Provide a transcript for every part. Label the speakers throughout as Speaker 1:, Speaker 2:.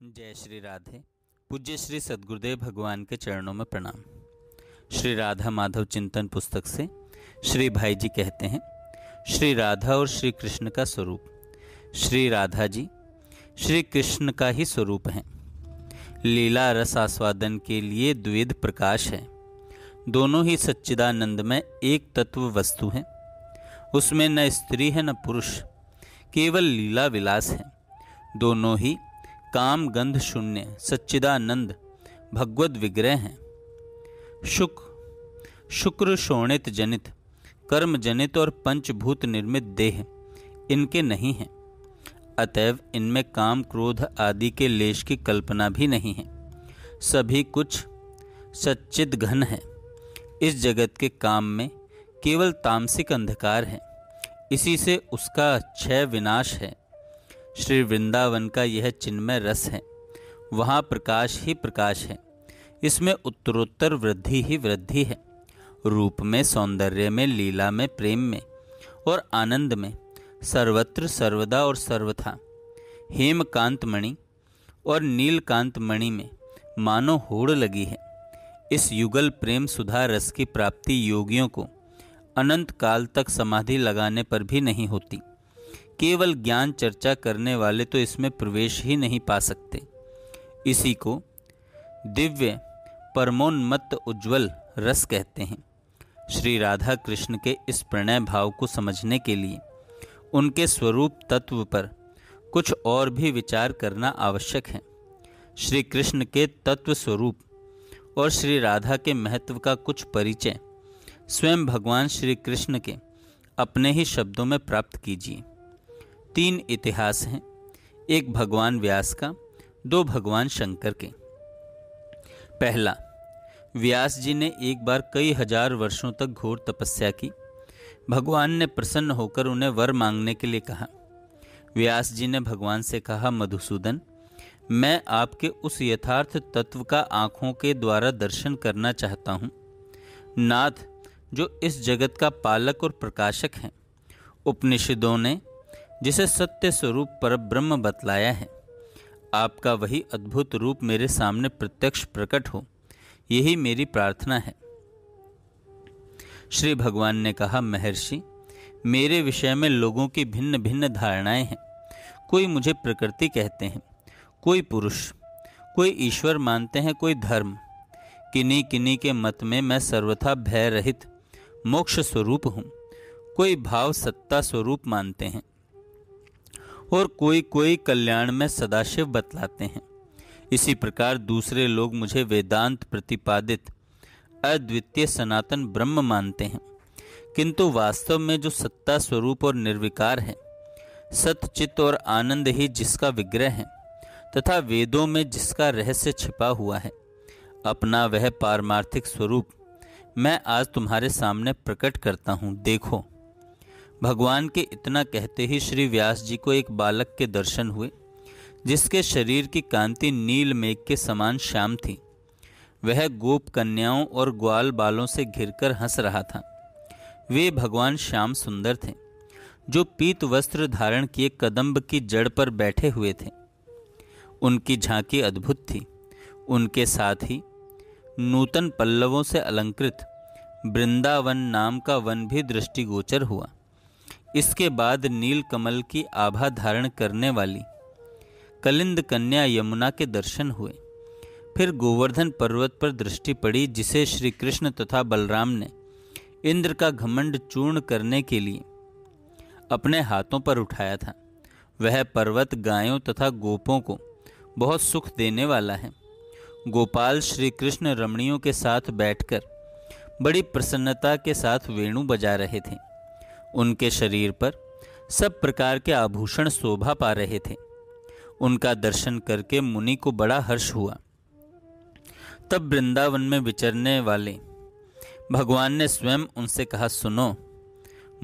Speaker 1: जय श्री राधे। पूज्य श्री सद्गुरुदेव भगवान के चरणों में प्रणाम। श्री राधा माधव चिंतन पुस्तक से श्री भाई जी कहते हैं, श्री राधा और श्री कृष्ण का स्वरूप। श्री राधा जी श्री कृष्ण का ही स्वरूप हैं। लीला रस आस्वादन के लिए द्विविध प्रकाश है। दोनों ही सच्चिदानंद में एक तत्व वस्तु हैं। उसमें न स्त्री है न पुरुष, केवल लीला विलास है। दोनों ही काम गंध शून्य सच्चिदानंद भगवद विग्रह हैं। शुक्र शोणित जनित कर्म जनित और पंचभूत निर्मित देह इनके नहीं हैं। अतएव इनमें काम क्रोध आदि के लेश की कल्पना भी नहीं है। सभी कुछ सच्चिद घन है। इस जगत के काम में केवल तामसिक अंधकार है, इसी से उसका क्षय विनाश है। श्री वृंदावन का यह चिन्मय रस है, वहाँ प्रकाश ही प्रकाश है। इसमें उत्तरोत्तर वृद्धि ही वृद्धि है। रूप में, सौंदर्य में, लीला में, प्रेम में और आनंद में, सर्वत्र सर्वदा और सर्वथा। हेमकांत मणि और नीलकांत मणि में मानो होड़ लगी है। इस युगल प्रेम सुधा रस की प्राप्ति योगियों को अनंत काल तक समाधि लगाने पर भी नहीं होती। केवल ज्ञान चर्चा करने वाले तो इसमें प्रवेश ही नहीं पा सकते। इसी को दिव्य परमोन्मत्त उज्ज्वल रस कहते हैं। श्री राधा कृष्ण के इस प्रणय भाव को समझने के लिए उनके स्वरूप तत्व पर कुछ और भी विचार करना आवश्यक है। श्री कृष्ण के तत्व स्वरूप और श्री राधा के महत्व का कुछ परिचय स्वयं भगवान श्री कृष्ण के अपने ही शब्दों में प्राप्त कीजिए। 3 इतिहास हैं, एक भगवान व्यास का, 2 भगवान शंकर के। पहला, व्यास जी ने एक बार कई हजार वर्षों तक घोर तपस्या की। भगवान ने प्रसन्न होकर उन्हें वर मांगने के लिए कहा। व्यास जी ने भगवान से कहा, मधुसूदन, मैं आपके उस यथार्थ तत्व का आँखों के द्वारा दर्शन करना चाहता हूँ। नाथ, जो इस जगत का पालक और प्रकाशक हैं, उपनिषदों ने जिसे सत्य स्वरूप परब्रह्म बतलाया है, आपका वही अद्भुत रूप मेरे सामने प्रत्यक्ष प्रकट हो, यही मेरी प्रार्थना है। श्री भगवान ने कहा, महर्षि, मेरे विषय में लोगों की भिन्न भिन्न धारणाएं हैं। कोई मुझे प्रकृति कहते हैं, कोई पुरुष, कोई ईश्वर मानते हैं, कोई धर्म। किन्हीं किन्हीं के मत में मैं सर्वथा भय रहित मोक्ष स्वरूप हूँ। कोई भाव सत्ता स्वरूप मानते हैं और कोई कल्याण में सदाशिव बतलाते हैं। इसी प्रकार दूसरे लोग मुझे वेदांत प्रतिपादित अद्वितीय सनातन ब्रह्म मानते हैं। किंतु वास्तव में जो सत्ता स्वरूप और निर्विकार है, सतचित और आनंद ही जिसका विग्रह है तथा वेदों में जिसका रहस्य छिपा हुआ है, अपना वह पारमार्थिक स्वरूप मैं आज तुम्हारे सामने प्रकट करता हूँ, देखो। भगवान के इतना कहते ही श्री व्यास जी को एक बालक के दर्शन हुए, जिसके शरीर की कांति नील मेघ के समान श्याम थी। वह गोप कन्याओं और ग्वाल बालों से घिरकर हंस रहा था। वे भगवान श्याम सुंदर थे, जो पीत वस्त्र धारण किए कदम्ब की जड़ पर बैठे हुए थे। उनकी झांकी अद्भुत थी। उनके साथ ही नूतन पल्लवों से अलंकृत वृंदावन नाम का वन भी दृष्टिगोचर हुआ। इसके बाद नील कमल की आभा धारण करने वाली कलिंद कन्या यमुना के दर्शन हुए। फिर गोवर्धन पर्वत पर दृष्टि पड़ी, जिसे श्री कृष्ण तथा बलराम ने इंद्र का घमंड चूर्ण करने के लिए अपने हाथों पर उठाया था। वह पर्वत गायों तथा गोपों को बहुत सुख देने वाला है। गोपाल श्री कृष्ण रमणियों के साथ बैठकर बड़ी प्रसन्नता के साथ वेणु बजा रहे थे। उनके शरीर पर सब प्रकार के आभूषण शोभा पा रहे थे। उनका दर्शन करके मुनि को बड़ा हर्ष हुआ। तब वृंदावन में विचरने वाले भगवान ने स्वयं उनसे कहा, सुनो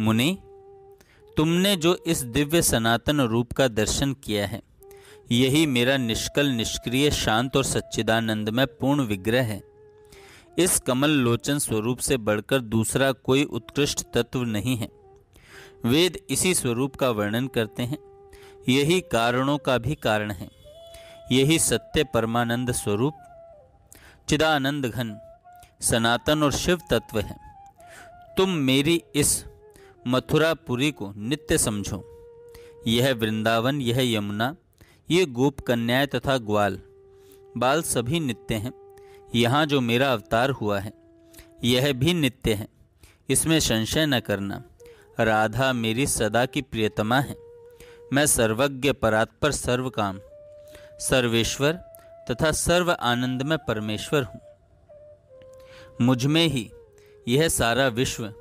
Speaker 1: मुनि, तुमने जो इस दिव्य सनातन रूप का दर्शन किया है, यही मेरा निष्कल निष्क्रिय शांत और सच्चिदानंद में पूर्ण विग्रह है। इस कमल लोचन स्वरूप से बढ़कर दूसरा कोई उत्कृष्ट तत्व नहीं है। वेद इसी स्वरूप का वर्णन करते हैं। यही कारणों का भी कारण है। यही सत्य परमानंद स्वरूप चिदानंद घन सनातन और शिव तत्व है। तुम मेरी इस मथुरापुरी को नित्य समझो। यह वृंदावन, यह यमुना, ये गोप कन्याएं तथा ग्वाल बाल सभी नित्य हैं। यहाँ जो मेरा अवतार हुआ है यह भी नित्य है, इसमें संशय न करना। राधा मेरी सदा की प्रियतमा है। मैं सर्वज्ञ, परात्पर, सर्वकाम, सर्वेश्वर तथा सर्व आनंद में परमेश्वर हूँ। मुझ में ही यह सारा विश्व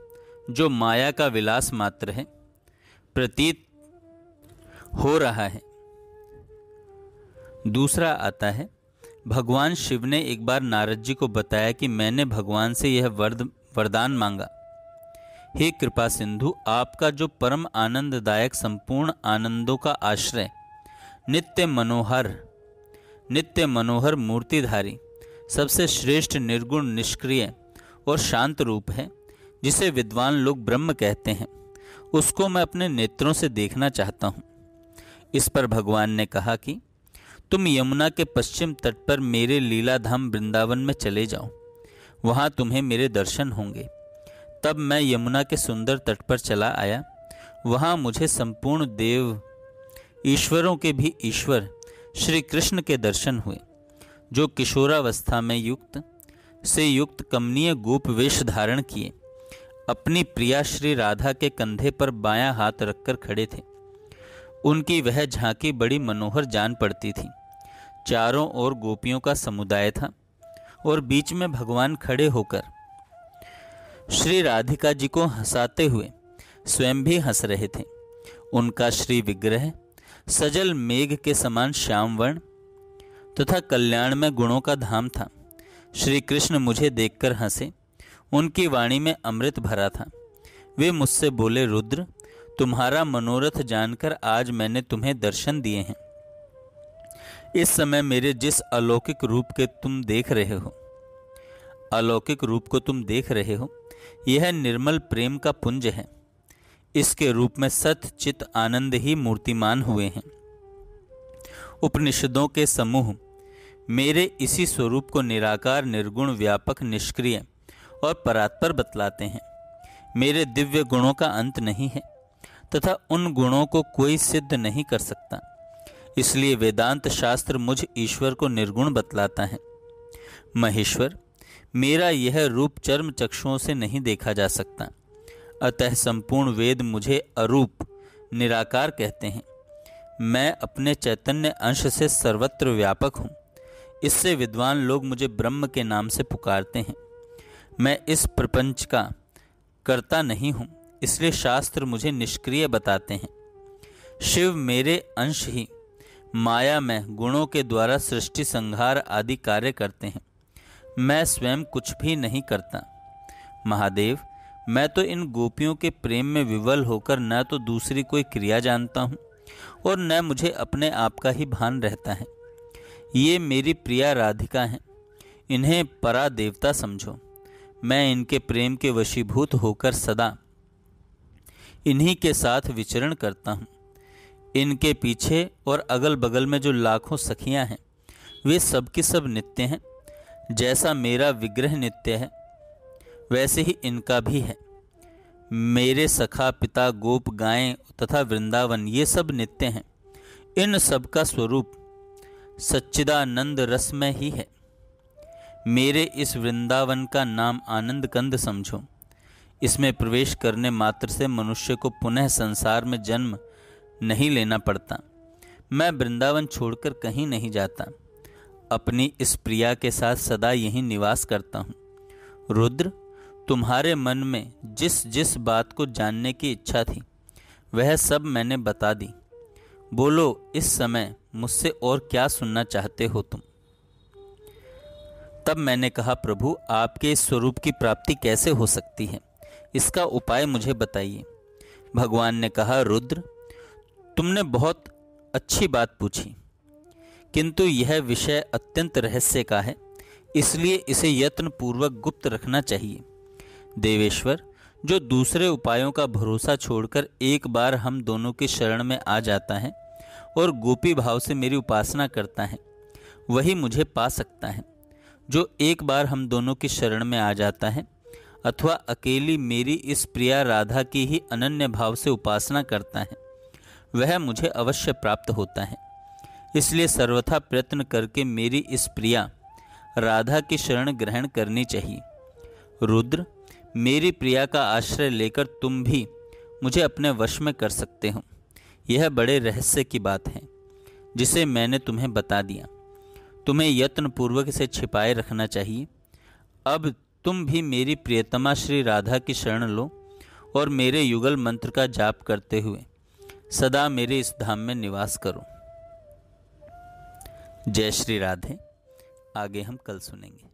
Speaker 1: जो माया का विलास मात्र है प्रतीत हो रहा है। दूसरा आता है, भगवान शिव ने एक बार नारद जी को बताया कि मैंने भगवान से यह वरदान मांगा, हे कृपा सिंधु, आपका जो परम आनंददायक संपूर्ण आनंदों का आश्रय नित्य मनोहर मूर्तिधारी सबसे श्रेष्ठ निर्गुण निष्क्रिय और शांत रूप है, जिसे विद्वान लोग ब्रह्म कहते हैं, उसको मैं अपने नेत्रों से देखना चाहता हूँ। इस पर भगवान ने कहा कि तुम यमुना के पश्चिम तट पर मेरे लीलाधाम वृंदावन में चले जाओ, वहाँ तुम्हें मेरे दर्शन होंगे। तब मैं यमुना के सुंदर तट पर चला आया। वहाँ मुझे संपूर्ण देव ईश्वरों के भी ईश्वर श्री कृष्ण के दर्शन हुए, जो किशोरावस्था में युक्त कमनीय गोप वेश धारण किए अपनी प्रिया श्री राधा के कंधे पर बायां हाथ रखकर खड़े थे। उनकी वह झांकी बड़ी मनोहर जान पड़ती थी। चारों ओर गोपियों का समुदाय था और बीच में भगवान खड़े होकर श्री राधिका जी को हंसाते हुए स्वयं भी हंस रहे थे। उनका श्री विग्रह सजल मेघ के समान श्याम वर्ण तथा कल्याण में गुणों का धाम था। श्री कृष्ण मुझे देखकर हंसे। उनकी वाणी में अमृत भरा था। वे मुझसे बोले, रुद्र, तुम्हारा मनोरथ जानकर आज मैंने तुम्हें दर्शन दिए हैं। इस समय मेरे जिस अलौकिक रूप को तुम देख रहे हो यह निर्मल प्रेम का पुंज है। इसके रूप में सत चित आनंद ही मूर्तिमान हुए हैं। उपनिषदों के समूह मेरे इसी स्वरूप को निराकार, निर्गुण, व्यापक, निष्क्रिय और परात्पर बतलाते हैं। मेरे दिव्य गुणों का अंत नहीं है तथा उन गुणों को कोई सिद्ध नहीं कर सकता। इसलिए वेदांत शास्त्र मुझ ईश्वर को निर्गुण बतलाता है। महेश्वर, मेरा यह रूप चर्म चक्षुओं से नहीं देखा जा सकता, अतः संपूर्ण वेद मुझे अरूप, निराकार कहते हैं। मैं अपने चैतन्य अंश से सर्वत्र व्यापक हूँ। इससे विद्वान लोग मुझे ब्रह्म के नाम से पुकारते हैं। मैं इस प्रपंच का कर्ता नहीं हूँ, इसलिए शास्त्र मुझे निष्क्रिय बताते हैं। शिव मेरे अंश ही माया में गुणों के द्वारा सृष्टि संहार आदि कार्य करते हैं। मैं स्वयं कुछ भी नहीं करता। महादेव, मैं तो इन गोपियों के प्रेम में विवल होकर न तो दूसरी कोई क्रिया जानता हूँ और न मुझे अपने आप का ही भान रहता है। ये मेरी प्रिया राधिका हैं, इन्हें परा देवता समझो। मैं इनके प्रेम के वशीभूत होकर सदा इन्हीं के साथ विचरण करता हूँ। इनके पीछे और अगल बगल में जो लाखों सखियाँ हैं वे सब की सब नित्य हैं। जैसा मेरा विग्रह नित्य है वैसे ही इनका भी है। मेरे सखा, पिता, गोप, गायें तथा वृंदावन ये सब नित्य हैं। इन सब का स्वरूप सच्चिदानंद रसमय ही है। मेरे इस वृंदावन का नाम आनंद कंद समझो। इसमें प्रवेश करने मात्र से मनुष्य को पुनः संसार में जन्म नहीं लेना पड़ता। मैं वृंदावन छोड़कर कहीं नहीं जाता। अपनी इस प्रिया के साथ सदा यहीं निवास करता हूँ। रुद्र, तुम्हारे मन में जिस जिस बात को जानने की इच्छा थी वह सब मैंने बता दी। बोलो, इस समय मुझसे और क्या सुनना चाहते हो तुम? तब मैंने कहा, प्रभु, आपके इस स्वरूप की प्राप्ति कैसे हो सकती है, इसका उपाय मुझे बताइए। भगवान ने कहा, रुद्र, तुमने बहुत अच्छी बात पूछी, किंतु यह विषय अत्यंत रहस्य का है, इसलिए इसे यत्न पूर्वक गुप्त रखना चाहिए। देवेश्वर, जो दूसरे उपायों का भरोसा छोड़कर एक बार हम दोनों की शरण में आ जाता है और गोपी भाव से मेरी उपासना करता है, वही मुझे पा सकता है। जो एक बार हम दोनों की शरण में आ जाता है अथवा अकेली मेरी इस प्रिया राधा की ही अनन्य भाव से उपासना करता है, वह मुझे अवश्य प्राप्त होता है। इसलिए सर्वथा प्रयत्न करके मेरी इस प्रिया राधा की शरण ग्रहण करनी चाहिए। रुद्र, मेरी प्रिया का आश्रय लेकर तुम भी मुझे अपने वश में कर सकते हो। यह बड़े रहस्य की बात है जिसे मैंने तुम्हें बता दिया। तुम्हें यत्नपूर्वक इसे छिपाए रखना चाहिए। अब तुम भी मेरी प्रियतमा श्री राधा की शरण लो और मेरे युगल मंत्र का जाप करते हुए सदा मेरे इस धाम में निवास करो। जय श्री राधे। आगे हम कल सुनेंगे।